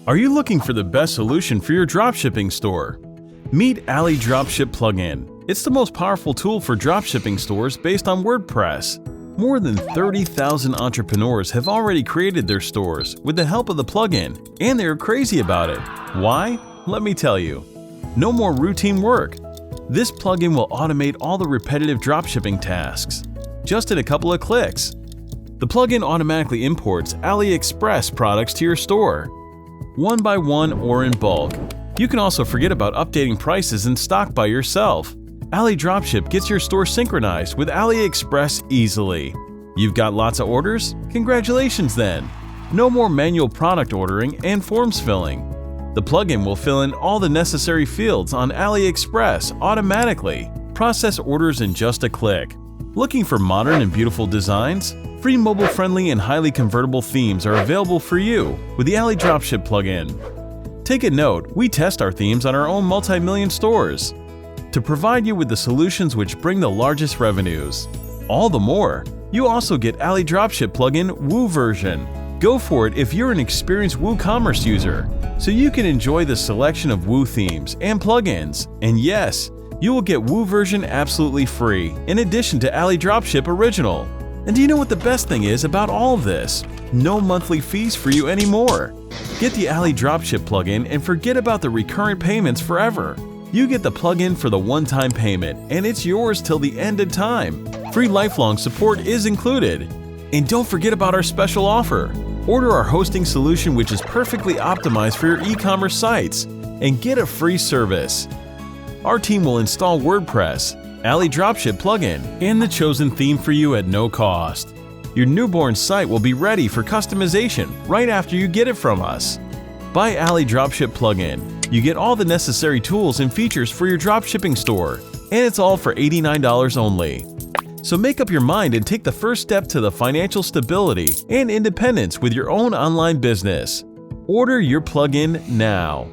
Are you looking for the best solution for your dropshipping store? Meet Ali Dropship Plugin. It's the most powerful tool for dropshipping stores based on WordPress. More than 30,000 entrepreneurs have already created their stores with the help of the plugin, and they're crazy about it. Why? Let me tell you. No more routine work. This plugin will automate all the repetitive dropshipping tasks, just in a couple of clicks. The plugin automatically imports AliExpress products to your store, one by one or in bulk. You can also forget about updating prices and stock by yourself. Ali Dropship gets your store synchronized with AliExpress easily. You've got lots of orders? Congratulations then! No more manual product ordering and forms filling. The plugin will fill in all the necessary fields on AliExpress automatically. Process orders in just a click. Looking for modern and beautiful designs? Free mobile-friendly and highly convertible themes are available for you with the Ali Dropship plugin. Take a note, we test our themes on our own multi-million stores to provide you with the solutions which bring the largest revenues. All the more, you also get Ali Dropship plugin Woo version. Go for it if you're an experienced WooCommerce user, so you can enjoy the selection of Woo themes and plugins. And yes, you will get Woo version absolutely free, in addition to Ali Dropship Original. And do you know what the best thing is about all of this? No monthly fees for you anymore. Get the Ali Dropship plugin and forget about the recurrent payments forever. You get the plugin for the one-time payment, and it's yours till the end of time. Free lifelong support is included. And don't forget about our special offer. Order our hosting solution, which is perfectly optimized for your e-commerce sites, and get a free service. Our team will install WordPress, Ali Dropship plugin, and the chosen theme for you at no cost. Your newborn site will be ready for customization right after you get it from us. Buy Ali Dropship plugin. You get all the necessary tools and features for your dropshipping store, and it's all for $89 only. So make up your mind and take the first step to the financial stability and independence with your own online business. Order your plugin now.